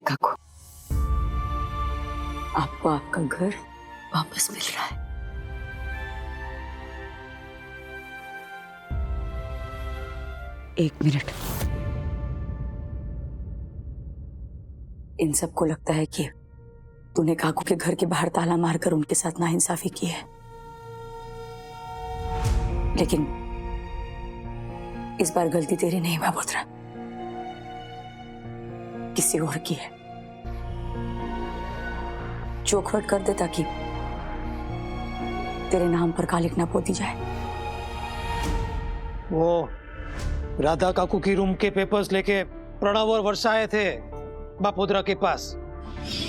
काकू, आपको आपका घर वापस मिल रहा है। एक मिनट, इन सबको लगता है कि तूने काकू के घर के बाहर ताला मारकर उनके साथ नाइंसाफी की है, लेकिन इस बार गलती तेरी नहीं बाबूतरा, किसी और की है। चौखट कर दे ताकि तेरे नाम पर कालिक ना पोती जाए। वो राधा काकू की रूम के पेपर्स लेके प्रणव और वर्षा आए थे बापोद्रा के पास।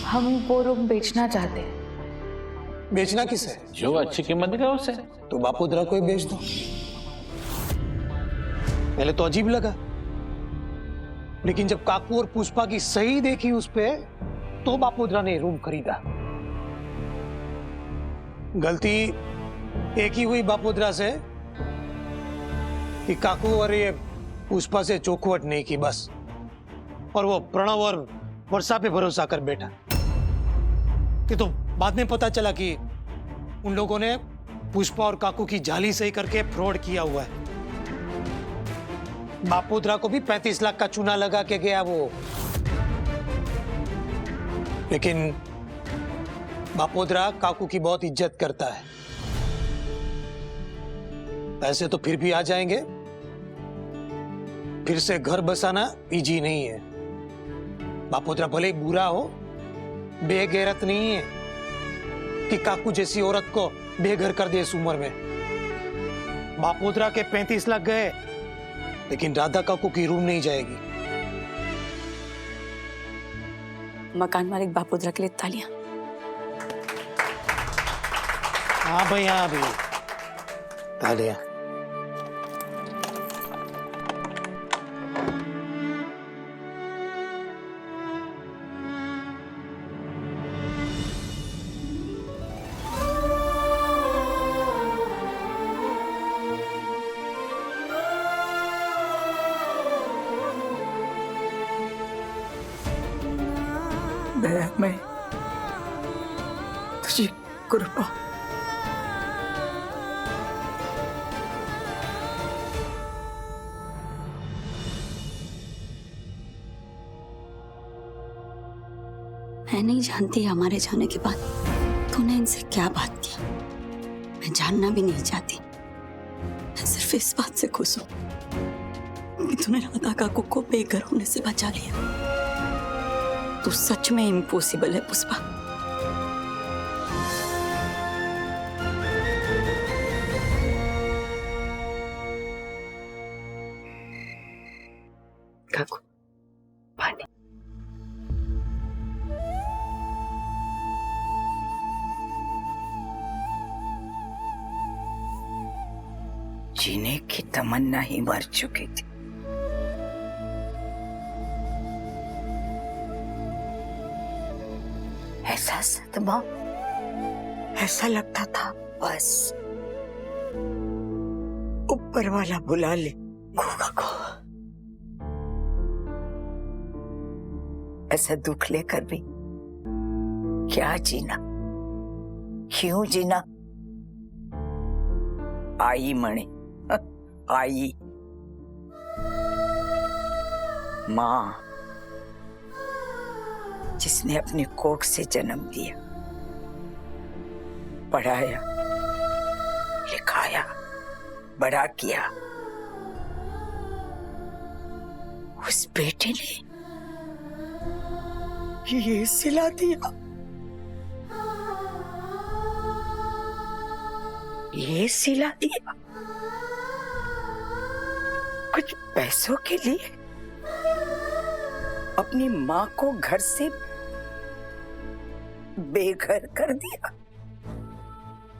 हम वो रूम बेचना चाहते हैं। बेचना किसे? जो अच्छी कीमत देगा उसे। तो बापोद्रा को ही बेच दो। पहले तो अजीब लगा, लेकिन जब काकू और पुष्पा की सही देखी उस पे, तो बापोद्रा ने रूम खरीदा। गलती एक ही हुई बापोद्रा से कि काकू और ये पुष्पा से चौखवट नहीं की बस, और वो प्रणव और वर्षा पे भरोसा कर बैठा। कि तो बाद में पता चला कि उन लोगों ने पुष्पा और काकू की जाली सही करके फ्रॉड किया हुआ है। बापोद्रा को भी 35 लाख का चूना लगा के गया वो, लेकिन बापोद्रा काकू की बहुत इज्जत करता है। पैसे तो फिर भी आ जाएंगे, फिर से घर बसाना इजी नहीं है। बापोद्रा भले ही बुरा हो, बेगैरत नहीं है कि काकू जैसी औरत को बेघर कर दे इस उम्र में। बापोद्रा के 35 लाख गए, लेकिन राधा काकू की रूम नहीं जाएगी। मकान मालिक बापोद्रा के लिए तालियां। हाँ भाई, हाँ भाई, तालियां। मैं तुझी कृपा। मैं नहीं जानती हमारे जाने के बाद तूने इनसे क्या बात की। मैं जानना भी नहीं चाहती। मैं सिर्फ इस बात से खुश हूं कि तूने राधा काकू को बेघर होने से बचा लिया। तू सच में इम्पॉसिबल है पुष्पा। काकू, पानी। जीने की तमन्ना ही मर चुकी थी। ऐसा सदमा, ऐसा लगता था बस ऊपर वाला बुला ले को। ऐसा दुख लेकर भी क्या जीना, क्यों जीना? आई मणि, आई माँ, जिसने अपनी कोख से जन्म दिया, पढ़ाया, लिखाया, बड़ा किया, उस बेटे ने ये सिला दिया, ये सिला दिया कुछ पैसों के लिए। अपनी माँ को घर से बेघर कर दिया।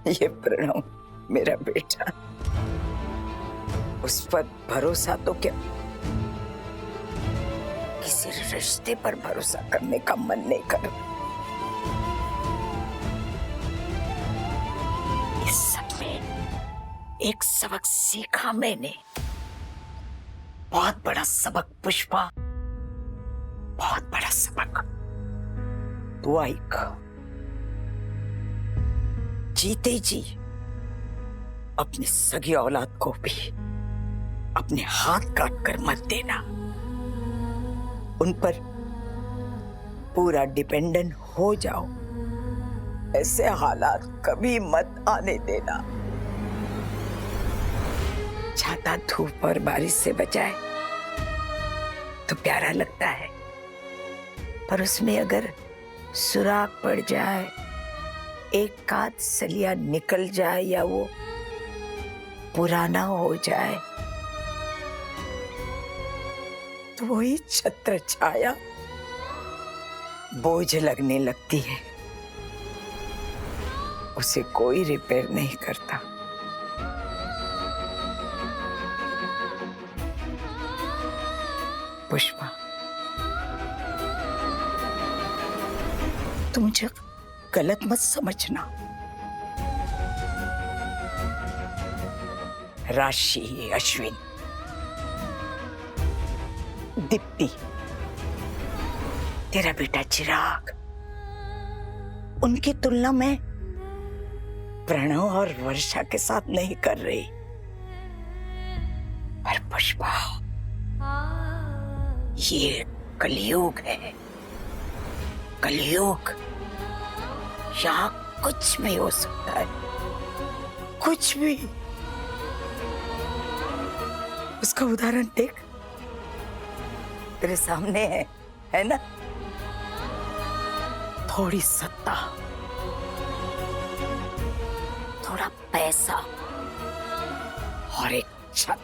ये प्रणव मेरा बेटा, उस पर भरोसा तो क्या, किसी रिश्ते पर भरोसा करने का मन नहीं कर। इस सब में एक सबक सीखा मैंने, बहुत बड़ा सबक पुष्पा, बहुत बड़ा सबक। दुआ ही खा। जीते जी अपनी सगी औलाद को भी अपने हाथ काट कर मत देना। उन पर पूरा डिपेंडेंट हो जाओ, ऐसे हालात कभी मत आने देना। छाता धूप और बारिश से बचाए तो प्यारा लगता है, पर उसमें अगर सुराख पड़ जाए, एक आध सलिया निकल जाए या वो पुराना हो जाए तो वही छत्र छाया बोझ लगने लगती है। उसे कोई रिपेयर नहीं करता। पुष्पा, तुम मुझे गलत मत समझना। राशि, अश्विन, दीप्ति, तेरा बेटा चिराग, उनकी तुलना में प्रणव और वर्षा के साथ नहीं कर रही। पर पुष्पा, ये कलयुग है, कलयुग। यहाँ कुछ भी हो सकता है, कुछ भी। उसका उदाहरण देख, तेरे सामने है ना? थोड़ी सत्ता, थोड़ा पैसा और एक छत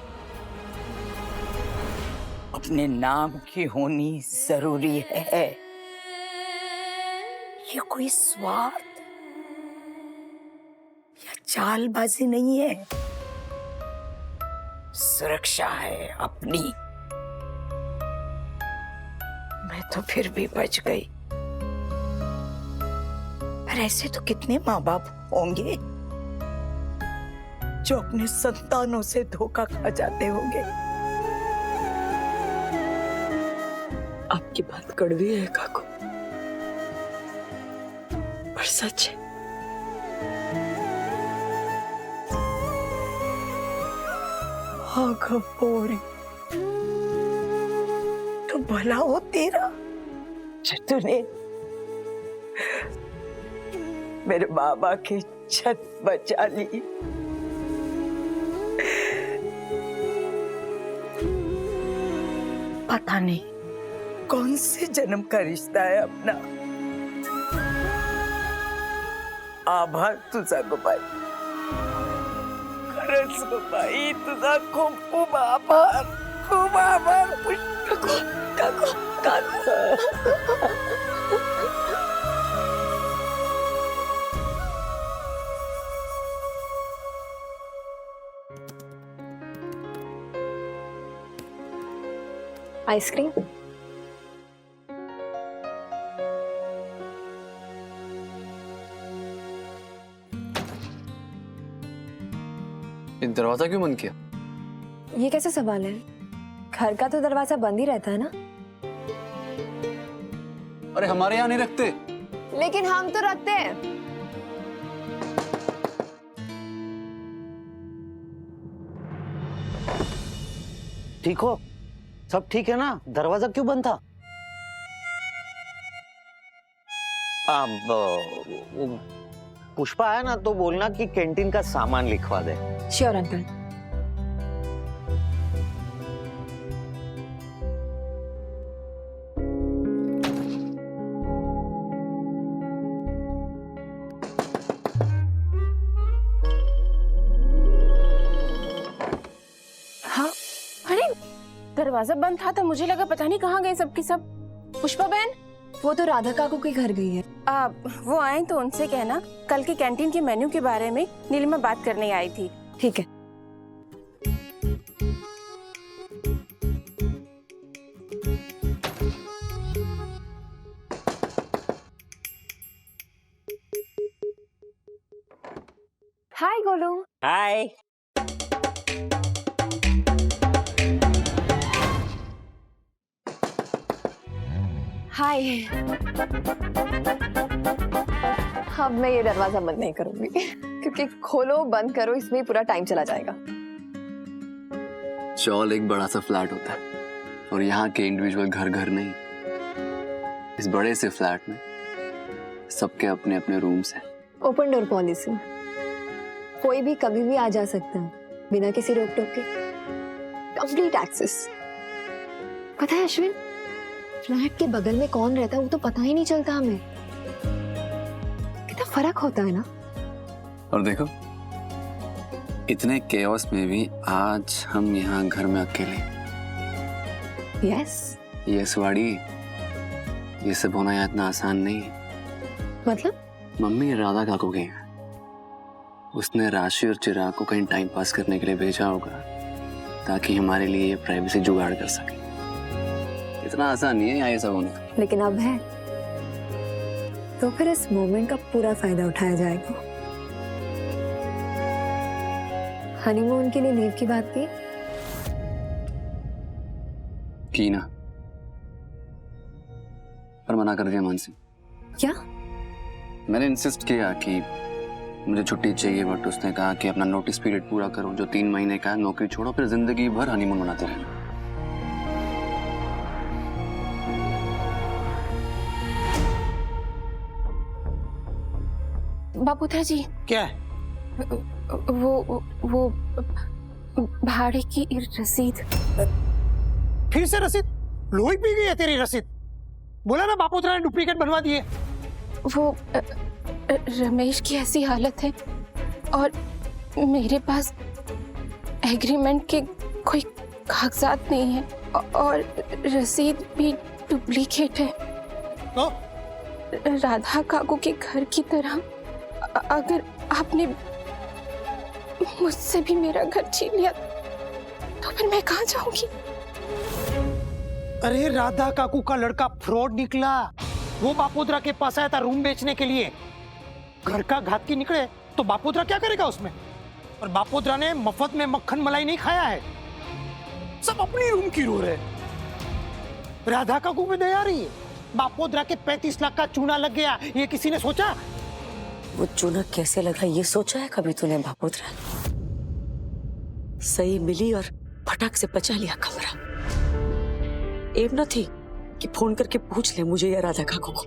अपने नाम की होनी जरूरी है। ये कोई स्वार्थ या चालबाजी नहीं है, सुरक्षा है अपनी। मैं तो फिर भी बच गई, पर ऐसे तो कितने माँ बाप होंगे जो अपने संतानों से धोखा खा जाते होंगे। आपकी बात कड़वी है काकू, पर सच है। हाँ गपोरी, तो भला हो तेरा जो तूने मेरे बाबा की छत बचा ली। पता नहीं कौन से जन्म का रिश्ता है अपना। आभार तुझा गोपाई, खरंच गोपाई, तुझा खूप खूप आभार, खूप आभार। काकू, काकू, काकू। आइसक्रीम? ये दरवाजा क्यों बंद किया? ये कैसे सवाल है? घर का तो दरवाजा बंद ही रहता है ना। अरे हमारे यहाँ नहीं रखते। लेकिन हम तो रखते हैं। ठीक हो? सब ठीक है ना? दरवाजा क्यों बंद था? अब पुष्पा आया ना तो बोलना कि कैंटीन का सामान लिखवा दे। Sure uncle. हाँ, अरे दरवाजा बंद था तो मुझे लगा पता नहीं कहाँ गए सबके सब। पुष्पा बहन, वो तो राधा काकू के घर गई है। वो आए तो उनसे कहना कल के कैंटीन के मेन्यू के बारे में नीलिमा बात करने आई थी। ठीक है। हाय गोलू। हाय। हाय। अब मैं ये दरवाजा बंद नहीं करूंगी क्योंकि खोलो बंद करो इसमें ही पूरा टाइम चला जाएगा। चौल एक बड़ा सा फ्लैट होता है और यहाँ के इंडिविजुअल घर घर नहीं। इस बड़े से फ्लैट में सबके अपने अपने रूम्स हैं। ओपन डोर पॉलिसी, कोई भी कभी भी आ जा सकता है बिना किसी रोक टोक के। Complete access. पता है अश्विन, फ्लैट के बगल में कौन रहता है वो तो पता ही नहीं चलता हमें। कितना फर्क होता है ना। और देखो, इतने केओस में भी आज हम यहाँ घर में अकेले। यस। यस वाड़ी, ये सब होना यहाँ इतना आसान नहीं है। मतलब? मम्मी राधा काकू गई हैं। उसने राशि और चिराग को कहीं टाइम पास करने के लिए भेजा होगा ताकि हमारे लिए ये प्राइवेसी जुगाड़ कर सके। इतना आसान नहीं है यहाँ ये सब होना। लेकिन अब है तो फिर इस मोमेंट का पूरा फायदा उठाया जाएगा। हनीमून के लिए लीव की बात की ना, पर मना कर दिया मानसी। क्या? मैंने इंसिस्ट किया कि मुझे छुट्टी चाहिए, बट उसने कहा कि अपना नोटिस पीरियड पूरा करो, जो 3 महीने का है, नौकरी छोड़ो, फिर जिंदगी भर हनीमून मनाते रहना। बापूधर जी, क्या है? वो भाड़े की रसीद। फिर से रसीद? लोही पी गई है तेरी रसीद। बोला ना बापोत्रा ने डुप्लीकेट बनवा दिए। वो रमेश की ऐसी हालत है और मेरे पास एग्रीमेंट के कोई कागजात नहीं है और रसीद भी डुप्लीकेट है। तो? राधा काकू के घर की तरह अगर आपने मुझसे भी मेरा घर छीन लिया तो फिर मैं कहाँ जाऊंगी? अरे राधा काकू का लड़का फ्रॉड निकला। वो बापोद्रा के पास आया था रूम बेचने के लिए। घर का घातकी निकले तो बापोद्रा क्या करेगा उसमें? और बापोद्रा ने मफत में मक्खन मलाई नहीं खाया है। सब अपनी रूम की रो रहे। राधा काकू में दया रही है। बापोद्रा के 35 लाख का चूना लग गया, ये किसी ने सोचा? वो चूना कैसे लगा ये सोचा है कभी तूने बापोद्रा? सही मिली और फटाक से बचा लिया कमरा। एम न थी कि फोन करके पूछ ले मुझे या राधा काकू को।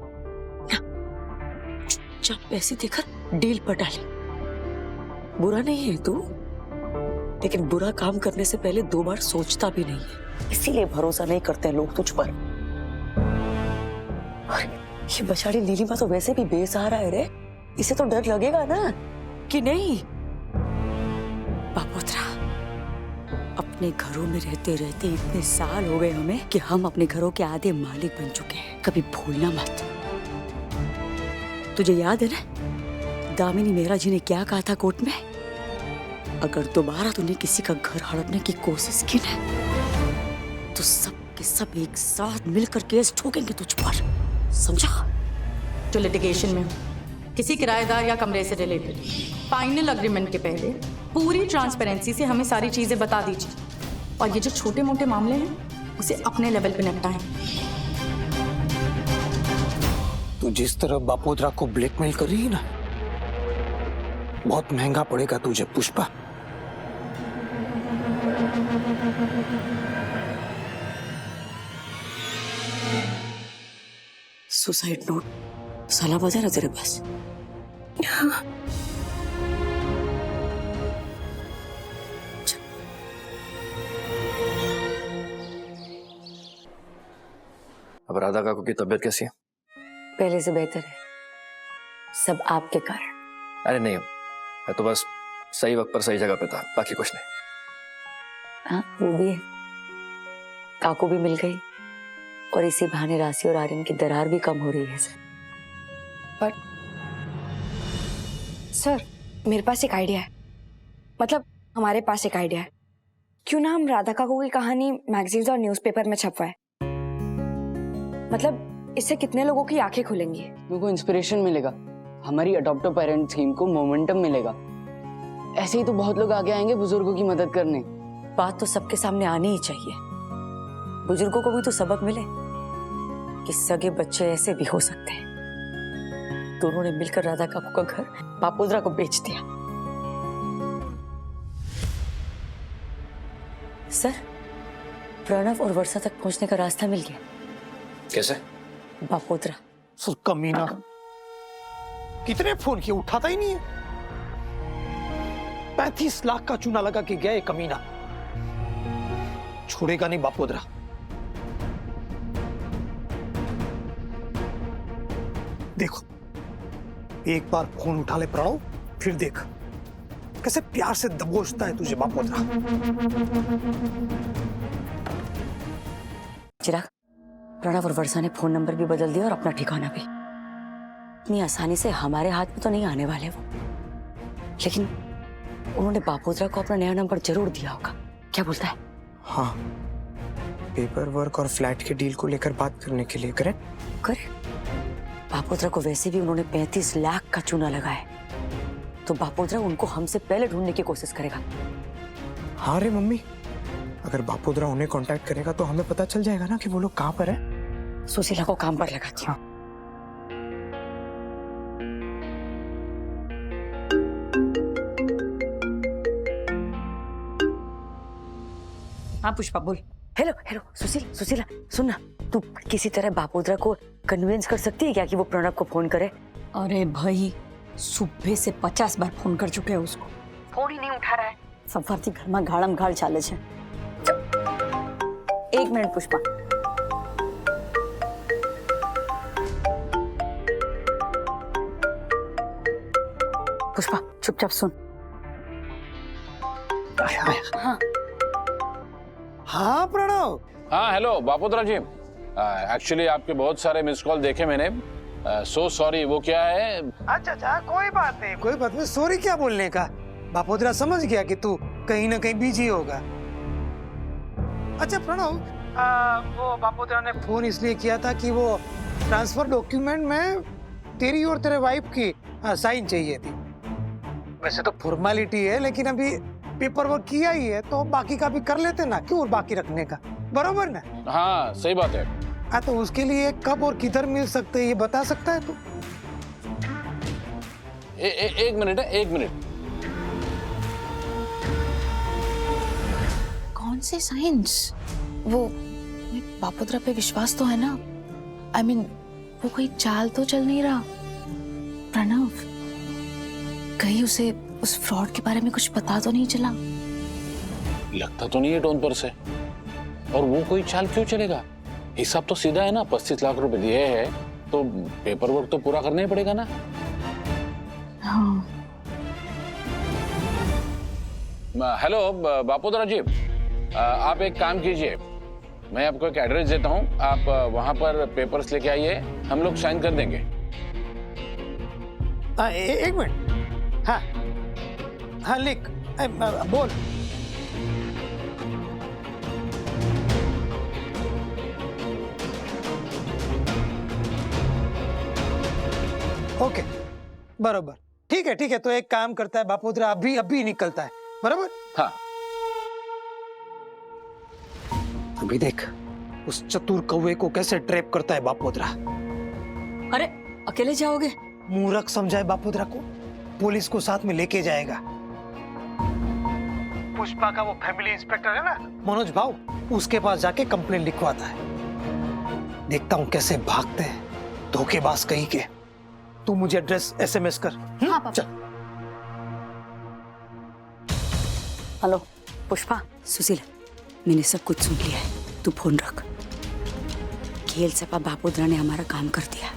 चुपचाप पैसे देकर डील पर डाली। बुरा नहीं है तू, लेकिन बुरा काम करने से पहले 2 बार सोचता भी नहीं है। इसीलिए भरोसा नहीं करते हैं लोग तुझ पर। और ये बेचारी नीलिमा तो वैसे भी बेसहारा है रे। इसे तो डर लगेगा ना कि नहीं? बापोद्रा, अपने घरों में रहते रहते इतने साल हो गए हमें कि हम अपने घरों के आधे मालिक बन चुके हैं। कभी भूलना मत। तुझे याद है ना दामिनी मेहरा जी ने क्या कहा था कोर्ट में? अगर दोबारा तूने किसी का घर हड़पने की कोशिश की ना तो सब के सब एक साथ मिलकर केस ठोकेंगे तुझ पर, समझा? जो लिटिगेशन में किसी किराएदार या कमरे से रिलेटेड फाइनल अग्रीमेंट के पहले पूरी ट्रांसपेरेंसी से हमें सारी चीजें बता दीजिए और ये जो छोटे मोटे मामले हैं उसे अपने लेवल पे निपटाएं। तू जिस तरह बापोद्रा को ब्लैकमेल कर रही है ना, बहुत महंगा पड़ेगा तुझे पुष्पा। सुसाइड नोट साला बाजार है तेरे पास? अब राधा काकू की तबीयत कैसी है? पहले से बेहतर है, सब आपके कारण। अरे नहीं, मैं तो बस सही वक्त पर सही जगह पे था, बाकी कुछ नहीं। हाँ वो भी है। काकू भी मिल गई और इसी बहाने राशि और आर्यन की दरार भी कम हो रही है सर। पर सर मेरे पास एक आइडिया है, मतलब हमारे पास एक आइडिया है। क्यों ना हम राधा काकू की कहानी मैगजीन्स और न्यूज़पेपर में छपवाएं? मतलब इससे कितने लोगों की आंखें खुलेंगी। उनको इंस्पिरेशन मिलेगा, हमारी अडॉप्टर पेरेंट थीम को मोमेंटम मिलेगा। ऐसे ही तो बहुत लोग आगे आएंगे बुजुर्गों की मदद करने। बात तो सबके सामने आनी ही चाहिए, बुजुर्गों को भी तो सबक मिले। कि सगे बच्चे ऐसे भी हो सकते हैं। दोनों ने मिलकर राधा काकू का घर बापोद्रा को बेच दिया। सर, प्रणव और वर्षा तक पहुंचने का रास्ता मिल गया। कैसे? बापोद्रा। सर कमीना, कितने फोन किए, उठाता ही नहीं है। 35 लाख का चूना लगा के गया ये कमीना, छोड़ेगा नहीं बापोद्रा। देखो, एक बार फोन उठा ले प्रणव, फिर देख कैसे प्यार से दबोचता है तुझे बापोद्रा। चिराग, प्रणव और वर्षा ने फोन नंबर भी बदल दिया और अपना ठिकाना भी। इतनी आसानी से हमारे हाथ में तो नहीं आने वाले वो, लेकिन उन्होंने बापोद्रा को अपना नया नंबर जरूर दिया होगा। क्या बोलता है? हाँ, पेपर वर्क और फ्लैट के डील को लेकर बात करने के लिए। Correct correct. बापोद्रा को वैसे भी उन्होंने 35 लाख का चूना लगाया, तो बापोद्रा उनको हमसे पहले ढूंढने की कोशिश करेगा। हाँ रे मम्मी, अगर बापोद्रा उन्हें कांटेक्ट करेगा तो हमें पता चल जाएगा ना कि वो लोग कहाँ पर है। सुशीला को काम पर लगाती हूँ। हाँ पुष्पा बोल। हेलो हेलो सुशीला सुनना, तू किसी तरह बापोद्रा को कन्विंस कर सकती है क्या कि वो प्रणव को फोन करे? अरे भाई, सुबह से 50 बार फोन कर चुके हैं उसको, फोन ही नहीं उठा रहा है। सफरती घर में गाड़म गाड़ चाले छे। 1 मिनट पुष्पा। पुष्पा चुपचाप सुन। हाँ हाँ प्रणव। हाँ हेलो बापोद्रा जी, एक्चुअली आपके बहुत सारे मिस कॉल देखे मैंने। सो सॉरी, वो क्या है? अच्छा, कोई बात नहीं। सॉरी क्या बोलने का, बापोद्रा समझ गया कि तू कहीं ना कहीं बिजी होगा। अच्छा प्रणव, वो बापोद्रा ने फोन इसलिए किया था कि वो ट्रांसफर डॉक्यूमेंट में तेरी और तेरे वाइफ की साइन चाहिए थी। वैसे तो फॉर्मेलिटी है, लेकिन अभी पेपर वर्क किया ही है तो बाकी का भी कर लेते ना, क्यों बाकी रखने का, बरोबर ना? हाँ सही बात है। हाँ, तो उसके लिए कब और किधर मिल सकते हैं ये बता सकता है तू? एक मिनट है, 1 मिनट। कौन से साइंस? वो बापोद्रा पे विश्वास तो है ना? I mean, वो कोई चाल तो चल नहीं रहा? प्रणव, कहीं उसे उस फ्रॉड के बारे में कुछ पता तो नहीं चला? लगता तो नहीं है टोन पर से। और वो कोई चाल क्यों चलेगा? हिसाब तो सीधा है ना, 35 लाख रुपए दिए हैं तो पेपर वर्क तो पूरा करना ही पड़ेगा ना। हाँ। हेलो बापोद्रा जी, आप एक काम कीजिए, मैं आपको एक एड्रेस देता हूँ, आप वहां पर पेपर्स लेके आइए, हम लोग साइन कर देंगे। 1 मिनट। हाँ लिख, बोल। ओके, बरोबर, ठीक है। तो एक काम करता है बापोद्रा, अभी निकलता है, बरोबर? हाँ। अभी देख उस चतुर कौवे को कैसे ट्रैप करता है बापोद्रा। अरे अकेले जाओगे? मूर्ख समझाए बापोद्रा को, पुलिस को साथ में लेके जाएगा। पुष्पा का वो फैमिली इंस्पेक्टर है ना, मनोज भाऊ, उसके पास जाके कंप्लेंट लिखवाता है। देखता हूँ कैसे भागते हैं धोखेबाज कहीं के। तू मुझे एड्रेस SMS कर। हाँ पापा। चल। हेलो पुष्पा, सुशीला, मैंने सब कुछ सुन लिया है, तू फोन रख। खेल सपा बापोद्रा ने हमारा काम कर दिया,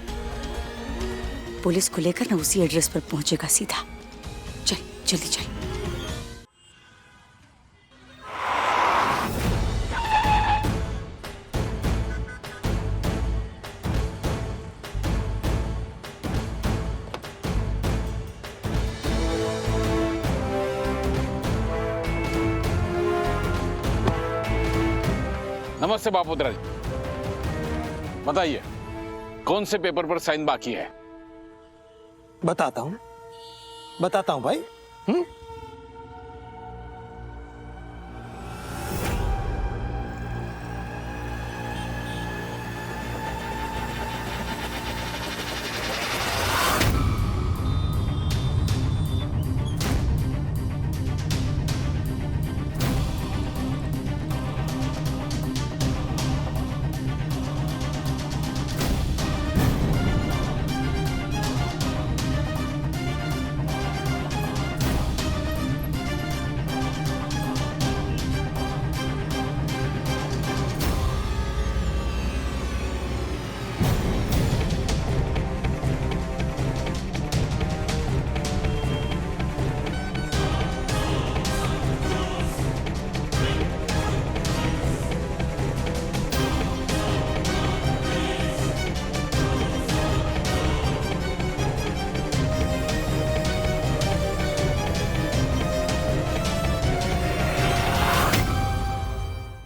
पुलिस को लेकर ना उसी एड्रेस पर पहुंचेगा सीधा। चल जल्दी चल। नमस्ते बापोद्रा जी, बताइए कौन से पेपर पर साइन बाकी है? बताता हूँ भाई।